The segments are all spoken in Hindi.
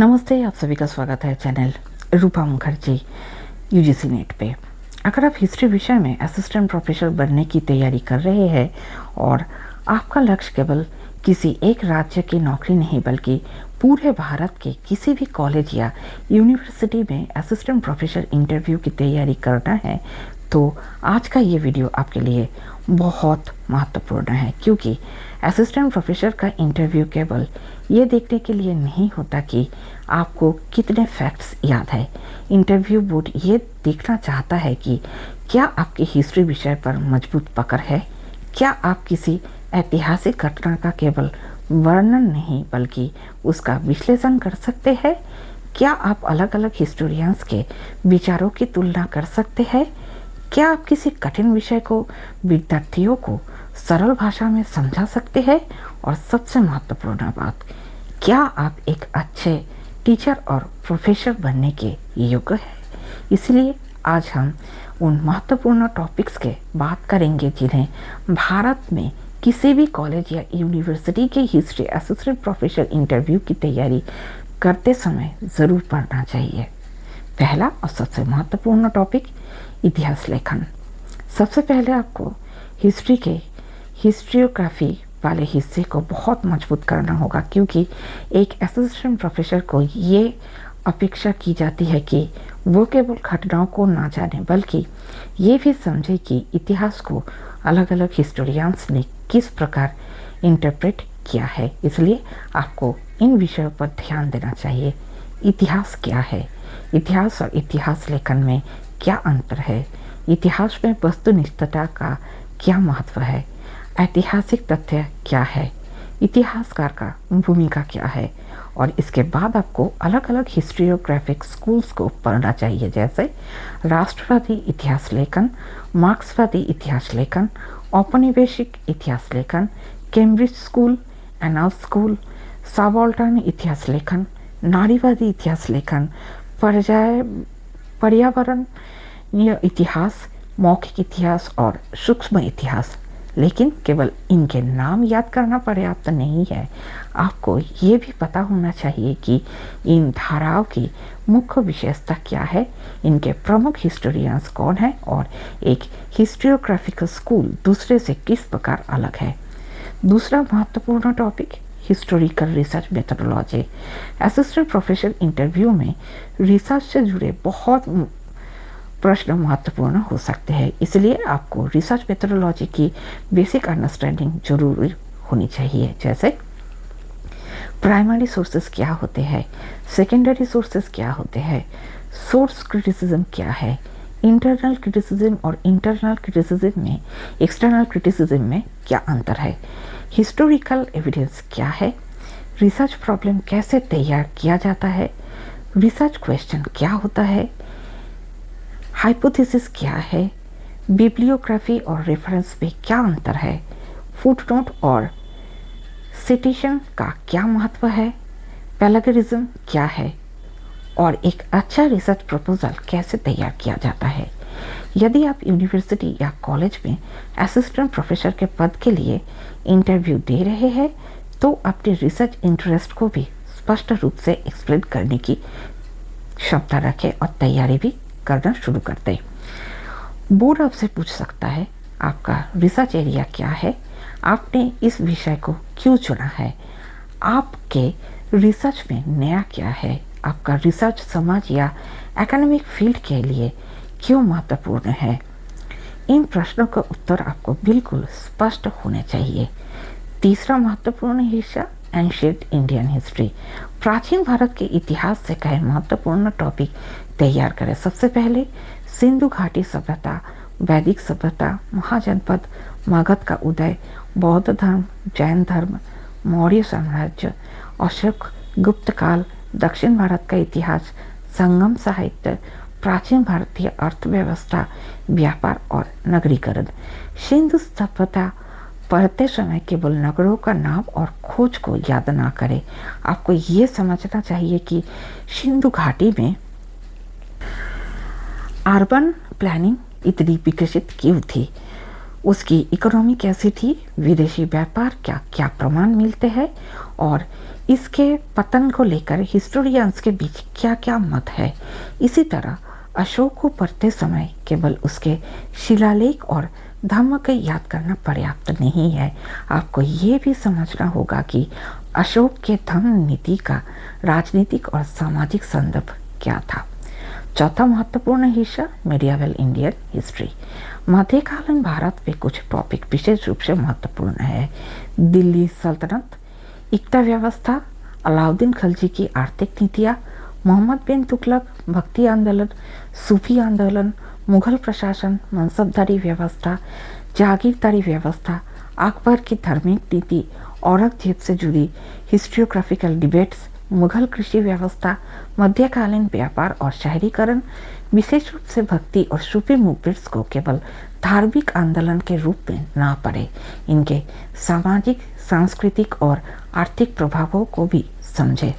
नमस्ते, आप सभी का स्वागत है चैनल रूपा मुखर्जी यूजीसी नेट पे। अगर आप हिस्ट्री विषय में असिस्टेंट प्रोफेसर बनने की तैयारी कर रहे हैं और आपका लक्ष्य केवल किसी एक राज्य की नौकरी नहीं बल्कि पूरे भारत के किसी भी कॉलेज या यूनिवर्सिटी में असिस्टेंट प्रोफेसर इंटरव्यू की तैयारी करना है, तो आज का ये वीडियो आपके लिए बहुत महत्वपूर्ण है, क्योंकि असिस्टेंट प्रोफेसर का इंटरव्यू केवल ये देखने के लिए नहीं होता कि आपको कितने फैक्ट्स याद है। इंटरव्यू बोर्ड ये देखना चाहता है कि क्या आपकी हिस्ट्री विषय पर मजबूत पकड़ है, क्या आप किसी ऐतिहासिक घटना का केवल वर्णन नहीं बल्कि उसका विश्लेषण कर सकते हैं, क्या आप अलग अलग हिस्टोरियंस के विचारों की तुलना कर सकते हैं, क्या आप किसी कठिन विषय को विद्यार्थियों को सरल भाषा में समझा सकते हैं, और सबसे महत्वपूर्ण बात, क्या आप एक अच्छे टीचर और प्रोफेसर बनने के योग्य हैं। इसलिए आज हम उन महत्वपूर्ण टॉपिक्स के बात करेंगे जिन्हें भारत में किसी भी कॉलेज या यूनिवर्सिटी के हिस्ट्री असिस्टेंट प्रोफेसर इंटरव्यू की तैयारी करते समय ज़रूर पढ़ना चाहिए। पहला और सबसे महत्वपूर्ण टॉपिक, इतिहास लेखन। सबसे पहले आपको हिस्ट्री के हिस्ट्रियोग्राफी वाले हिस्से को बहुत मजबूत करना होगा, क्योंकि एक असिस्टेंट प्रोफेसर को ये अपेक्षा की जाती है कि वो केवल घटनाओं को ना जाने बल्कि ये भी समझे कि इतिहास को अलग अलग हिस्टोरियंस ने किस प्रकार इंटरप्रेट किया है। इसलिए आपको इन विषयों पर ध्यान देना चाहिए। इतिहास क्या है, इतिहास और इतिहास लेखन में क्या अंतर है, इतिहास में वस्तुनिष्ठता का क्या महत्व है, ऐतिहासिक तथ्य क्या है, इतिहासकार का भूमिका क्या है। और इसके बाद आपको अलग अलग हिस्ट्रियोग्राफिक स्कूल्स को पढ़ना चाहिए, जैसे राष्ट्रवादी इतिहास लेखन, मार्क्सवादी इतिहास लेखन, औपनिवेशिक इतिहास लेखन, कैम्ब्रिज स्कूल, एनास स्कूल, सबाल्टर्न इतिहास लेखन, नारीवादी इतिहास लेखन, पर्यावरणीय इतिहास, मौखिक इतिहास और सूक्ष्म इतिहास। लेकिन केवल इनके नाम याद करना पर्याप्त नहीं है, आपको ये भी पता होना चाहिए कि इन धाराओं की मुख्य विशेषता क्या है, इनके प्रमुख हिस्टोरियंस कौन हैं और एक हिस्ट्रियोग्राफिकल स्कूल दूसरे से किस प्रकार अलग है। दूसरा महत्वपूर्ण topic, historical research methodology. Assistant professor interview में रिसर्च से जुड़े बहुत प्रश्न महत्वपूर्ण हो सकते हैं, इसलिए आपको रिसर्च मेथोडोलॉजी की बेसिक अंडरस्टैंडिंग जरूर होनी चाहिए, जैसे प्राइमरी सोर्सेज क्या होते हैं, सेकेंडरी सोर्सेज क्या होते हैं, सोर्स क्रिटिसिज्म क्या है, इंटरनल क्रिटिसिज्म और इंटरनल क्रिटिसिज्म में एक्सटर्नल क्रिटिसिज्म में क्या अंतर है, हिस्टोरिकल एविडेंस क्या है, रिसर्च प्रॉब्लम कैसे तैयार किया जाता है, रिसर्च क्वेश्चन क्या होता है, हाइपोथेसिस क्या है, बिब्लियोग्राफी और रेफरेंस में क्या अंतर है, फुटनोट और सिटेशन का क्या महत्व है, प्लेगरिज्म क्या है, और एक अच्छा रिसर्च प्रपोजल कैसे तैयार किया जाता है। यदि आप यूनिवर्सिटी या कॉलेज में असिस्टेंट प्रोफेसर के पद के लिए इंटरव्यू दे रहे हैं, तो अपने रिसर्च इंटरेस्ट को भी स्पष्ट रूप से एक्सप्लेन करने की क्षमता रखें और तैयारी भी करना शुरू कर दें। बोर्ड आपसे पूछ सकता है, आपका रिसर्च एरिया क्या है, आपने इस विषय को क्यों चुना है, आपके रिसर्च में नया क्या है, आपका रिसर्च समाज या एकेडमिक फील्ड के लिए क्यों महत्वपूर्ण है। इन प्रश्नों का उत्तर आपको बिल्कुल स्पष्ट होने चाहिए। तीसरा महत्वपूर्ण हिस्सा, एंशिएंट इंडियन हिस्ट्री। प्राचीन भारत के इतिहास से कई महत्वपूर्ण टॉपिक तैयार करें। सबसे पहले सिंधु घाटी सभ्यता, वैदिक सभ्यता, महाजनपद, मगध का उदय, बौद्ध धर्म, जैन धर्म, मौर्य साम्राज्य, अशोक, गुप्त काल, दक्षिण भारत का इतिहास, संगम साहित्य, प्राचीन भारतीय अर्थव्यवस्था, व्यापार और नगरीकरण। सिंधु सभ्यता पढ़ते समय केवल नगरों का नाम और खोज को याद ना करें, आपको ये समझना चाहिए कि सिंधु घाटी में अर्बन प्लानिंग इतनी विकसित क्यों थी, उसकी इकोनॉमी कैसी थी, विदेशी व्यापार क्या क्या प्रमाण मिलते हैं, और इसके पतन को लेकर हिस्टोरियंस के बीच क्या क्या मत है। इसी तरह अशोक को पढ़ते समय केवल उसके शिलालेख और धम्म को याद करना पर्याप्त नहीं है, आपको ये भी समझना होगा कि अशोक के धम्म नीति का राजनीतिक और सामाजिक संदर्भ क्या था। चौथा महत्वपूर्ण हिस्सा मीडियावल इंडियन हिस्ट्री। मध्यकालीन भारत में कुछ टॉपिक विशेष रूप से महत्वपूर्ण है। दिल्ली सल्तनत, इक्ता व्यवस्था, अलाउद्दीन खिलजी की आर्थिक नीतियाँ, मोहम्मद बिन तुगलक, भक्ति आंदोलन, सूफी आंदोलन, मुगल प्रशासन, मनसबदारी व्यवस्था, जागीरदारी व्यवस्था, अकबर की धार्मिक नीति, औरंगजेब से जुड़ी हिस्ट्रियोग्राफिकल डिबेट्स, मुगल कृषि व्यवस्था, मध्यकालीन व्यापार और शहरीकरण, विशेष रूप से भक्ति और सूफी मूवमेंट्स को केवल धार्मिक आंदोलन के रूप में ना पढ़े, इनके सामाजिक, सांस्कृतिक और आर्थिक प्रभावों को भी समझे।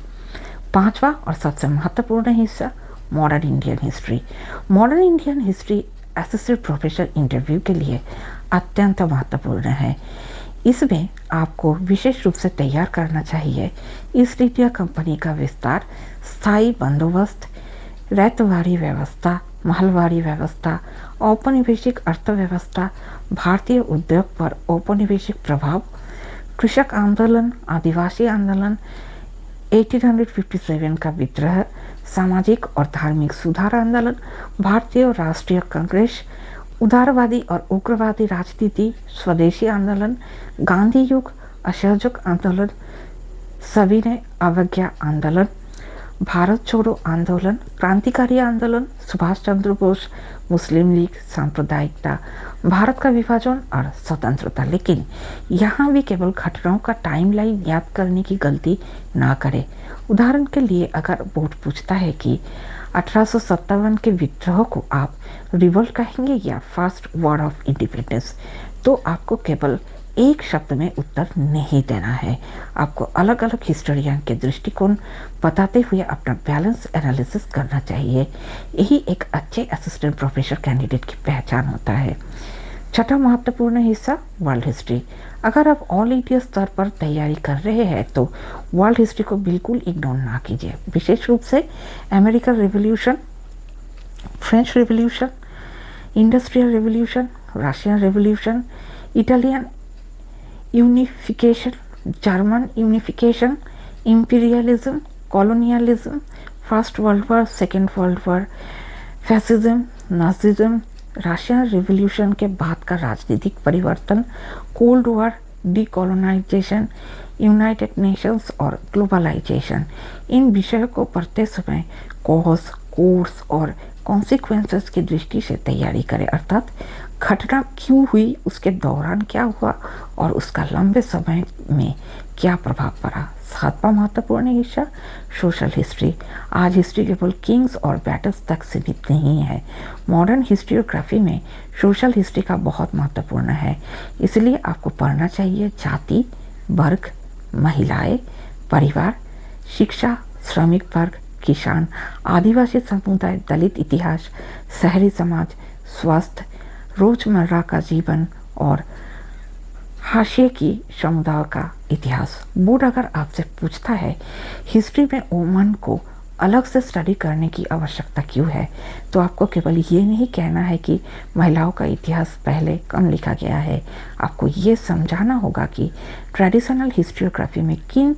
पांचवा और सबसे महत्वपूर्ण हिस्सा modern Indian history. Modern Indian history associate professor interview के लिए अत्यंत महत्वपूर्ण है। इसमें आपको विशेष रूप से तैयार करना चाहिए ईस्ट इंडिया कंपनी का विस्तार, स्थायी बंदोबस्त, रैयतवाड़ी व्यवस्था, महलवाड़ी व्यवस्था, औपनिवेशिक अर्थव्यवस्था, भारतीय उद्योग पर औपनिवेशिक प्रभाव, कृषक आंदोलन, आदिवासी आंदोलन, 1857 का विद्रोह, सामाजिक और धार्मिक सुधार आंदोलन, भारतीय राष्ट्रीय कांग्रेस, उदारवादी और उग्रवादी राजनीति, स्वदेशी आंदोलन, गांधी युग, असहयोग आंदोलन, सविनय अवज्ञा आंदोलन, भारत छोड़ो आंदोलन, क्रांतिकारी आंदोलन, सुभाष चंद्र बोस, मुस्लिम लीग, सांप्रदायिकता, भारत का विभाजन और स्वतंत्रता। लेकिन यहाँ भी केवल घटनाओं का टाइमलाइन याद करने की गलती ना करें। उदाहरण के लिए अगर बोर्ड पूछता है कि 1857 के विद्रोह को आप रिवोल्ट कहेंगे या फर्स्ट वॉर ऑफ इंडिपेंडेंस, तो आपको केवल एक शब्द में उत्तर नहीं देना है। आपको अलग अलग हिस्टोरियन के दृष्टिकोण बताते हुए अपना बैलेंस एनालिसिस करना चाहिए। यही एक अच्छे असिस्टेंट प्रोफेसर कैंडिडेट की पहचान होता है। छठा महत्वपूर्ण हिस्सा वर्ल्ड हिस्ट्री। अगर आप ऑल इंडिया स्तर पर तैयारी कर रहे हैं तो वर्ल्ड हिस्ट्री को बिल्कुल इग्नोर ना कीजिए, विशेष रूप से American revolution, French revolution, industrial revolution, Russian revolution, Italian unification, German unification, imperialism, colonialism, first world war, second world war, fascism, Nazism, Russian revolution के बाद का राजनीतिक परिवर्तन, cold war, decolonisation, United Nations और ग्लोबलाइजेशन। इन विषयों को पढ़ते समय कॉज, कोर्स और कॉन्सिक्वेंसेस की दृष्टि से तैयारी करें, अर्थात घटना क्यों हुई, उसके दौरान क्या हुआ और उसका लंबे समय में क्या प्रभाव पड़ा। सातवां महत्वपूर्ण हिस्सा सोशल हिस्ट्री। आज हिस्ट्री केवल किंग्स और बैटल्स तक सीमित नहीं है। मॉडर्न हिस्ट्रियोग्राफी में सोशल हिस्ट्री का बहुत महत्वपूर्ण है, इसलिए आपको पढ़ना चाहिए जाति, वर्ग, महिलाएं, परिवार, शिक्षा, श्रमिक वर्ग, किसान, आदिवासी समुदाय, दलित इतिहास, शहरी समाज, स्वास्थ्य, रोजमर्रा का जीवन और हाशिए की समुदाय का इतिहास। बोर्ड अगर आपसे पूछता है हिस्ट्री में वुमन को अलग से स्टडी करने की आवश्यकता क्यों है, तो आपको केवल ये नहीं कहना है कि महिलाओं का इतिहास पहले कम लिखा गया है। आपको ये समझाना होगा कि ट्रेडिशनल हिस्ट्रियोग्राफी में किन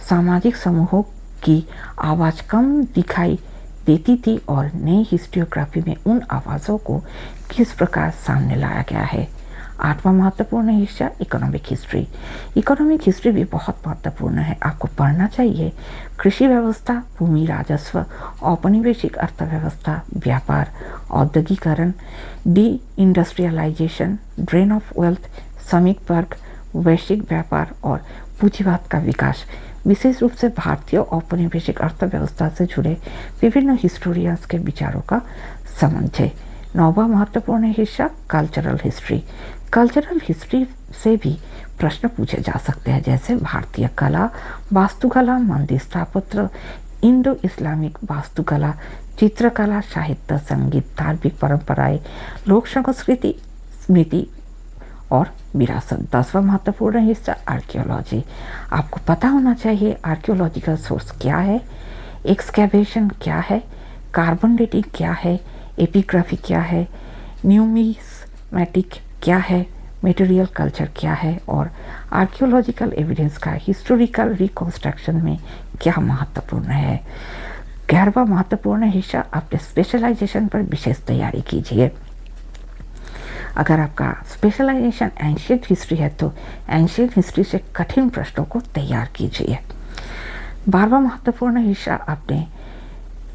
सामाजिक समूहों की आवाज़ कम दिखाई देती थी और नई हिस्ट्रियोग्राफी में उन आवाज़ों को किस प्रकार सामने लाया गया है। आठवां महत्वपूर्ण हिस्सा इकोनॉमिक हिस्ट्री। इकोनॉमिक हिस्ट्री भी बहुत महत्वपूर्ण है। आपको पढ़ना चाहिए कृषि व्यवस्था, भूमि राजस्व, औपनिवेशिक अर्थव्यवस्था, व्यापार, औद्योगिकरण, deindustrialisation, drain of wealth, श्रमिक वर्ग, वैश्विक व्यापार और पूंजीवाद का विकास। विशेष रूप से भारतीय औपनिवेशिक अर्थव्यवस्था से जुड़े विभिन्न हिस्टोरियंस के विचारों का समझे। नौवां महत्वपूर्ण हिस्सा कल्चरल हिस्ट्री। कल्चरल हिस्ट्री से भी प्रश्न पूछे जा सकते हैं, जैसे भारतीय कला, वास्तुकला, मंदिर स्थापत्य, इंडो इस्लामिक वास्तुकला, चित्रकला, साहित्य, संगीत, धार्मिक परंपराएं, लोक संस्कृति, स्मृति और विरासत। 10वां महत्वपूर्ण हिस्सा आर्कियोलॉजी। आपको पता होना चाहिए आर्कियोलॉजिकल सोर्स क्या है, एक्सकैवेशन क्या है, कार्बन डेटिंग क्या है, एपिग्राफी क्या है, न्यूमिस्मैटिक क्या है, मटेरियल कल्चर क्या है और आर्कियोलॉजिकल एविडेंस का हिस्टोरिकल रिकॉन्स्ट्रक्शन में क्या महत्वपूर्ण है। 11वां महत्वपूर्ण हिस्सा, अपने स्पेशलाइजेशन पर विशेष तैयारी कीजिए। अगर आपका स्पेशलाइजेशन एंशियंट हिस्ट्री है तो एंशियंट हिस्ट्री से कठिन प्रश्नों को तैयार कीजिए। 12वां महत्वपूर्ण हिस्सा, अपने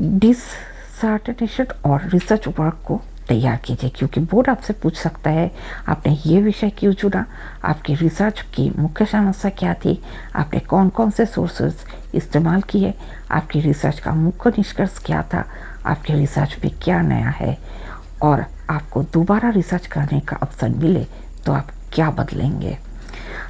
डिसर्टेशन और रिसर्च वर्क को तैयार कीजिए, क्योंकि बोर्ड आपसे पूछ सकता है आपने ये विषय क्यों चुना, आपकी रिसर्च की मुख्य समस्या क्या थी, आपने कौन कौन से सोर्सेज इस्तेमाल किए, आपकी रिसर्च का मुख्य निष्कर्ष क्या था, आपकी रिसर्च में क्या नया है और आपको दोबारा रिसर्च करने का अवसर मिले तो आप क्या बदलेंगे।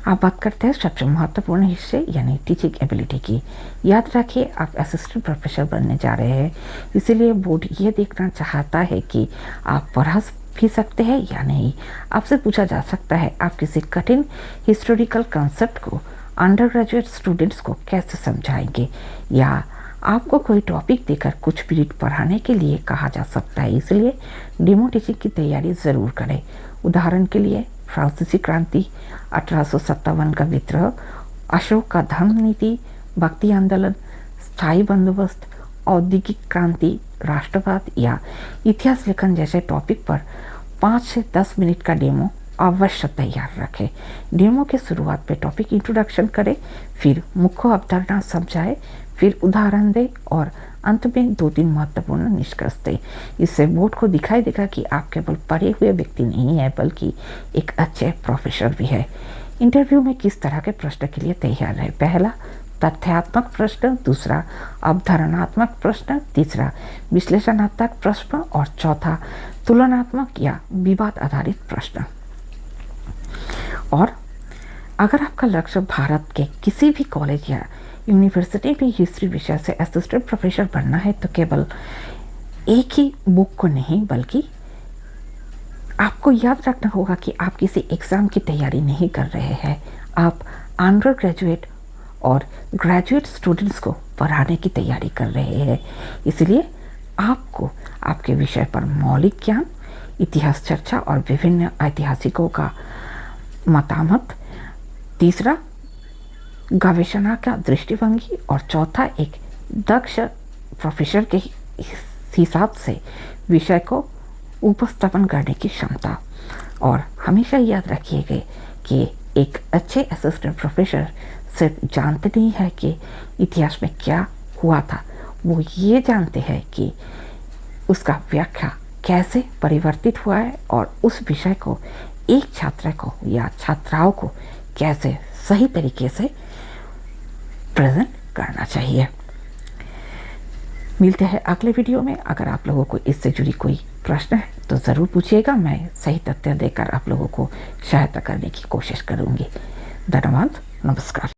आप बात करते हैं सबसे महत्वपूर्ण हिस्से यानी टीचिंग एबिलिटी की। याद रखिए आप असिस्टेंट प्रोफेसर बनने जा रहे हैं, इसीलिए बोर्ड ये देखना चाहता है कि आप पढ़ा भी सकते हैं या नहीं। आपसे पूछा जा सकता है आप किसी कठिन हिस्टोरिकल कंसेप्ट को अंडर ग्रेजुएट स्टूडेंट्स को कैसे समझाएंगे, या आपको कोई टॉपिक देकर कुछ पीरियड पढ़ाने के लिए कहा जा सकता है, इसलिए डेमो टीचिंग की तैयारी ज़रूर करें। उदाहरण के लिए फ्रांसीसी क्रांति, 1857 का विद्रोह, अशोक का धर्म नीति, भक्ति आंदोलन, स्थायी बंदोबस्त, औद्योगिक क्रांति, राष्ट्रवाद या इतिहास लेखन जैसे टॉपिक पर 5 से 10 मिनट का डेमो अवश्य तैयार रखें। डेमो के शुरुआत पे टॉपिक इंट्रोडक्शन करें, फिर मुख्य अवधारणा समझाएं, फिर उदाहरण दें और अंत में 2-3 महत्वपूर्ण निष्कर्ष दें। इससे बोर्ड को दिखाई देगा कि आप केवल पढ़े हुए व्यक्ति नहीं है बल्कि एक अच्छे प्रोफेसर भी है। इंटरव्यू में किस तरह के प्रश्न के लिए तैयार रहे। पहला, तथ्यात्मक प्रश्न, दूसरा अवधारणात्मक प्रश्न, तीसरा विश्लेषणात्मक प्रश्न और चौथा तुलनात्मक या विवाद आधारित प्रश्न। और अगर आपका लक्ष्य भारत के किसी भी कॉलेज या यूनिवर्सिटी में हिस्ट्री विषय से असिस्टेंट प्रोफेसर बनना है तो केवल एक ही बुक को नहीं बल्कि आपको याद रखना होगा कि आप किसी एग्ज़ाम की तैयारी नहीं कर रहे हैं, आप अंडर ग्रेजुएट और ग्रेजुएट स्टूडेंट्स को पढ़ाने की तैयारी कर रहे हैं। इसलिए आपको आपके विषय पर मौलिक ज्ञान, इतिहास चर्चा और विभिन्न ऐतिहासिकों का मतामत, तीसरा गवेषणा का दृष्टिभंगी और चौथा एक दक्ष प्रोफेसर के हिसाब से विषय को उपस्थापन करने की क्षमता। और हमेशा याद रखिएगा कि एक अच्छे असिस्टेंट प्रोफेसर सिर्फ जानते नहीं है कि इतिहास में क्या हुआ था, वो ये जानते हैं कि उसका व्याख्या कैसे परिवर्तित हुआ है और उस विषय को एक छात्र को या छात्राओं को कैसे सही तरीके से प्रेजेंट करना चाहिए। मिलते हैं अगले वीडियो में। अगर आप लोगों को इससे जुड़ी कोई प्रश्न है तो ज़रूर पूछिएगा, मैं सही तथ्य देकर आप लोगों को सहायता करने की कोशिश करूंगी। धन्यवाद, नमस्कार।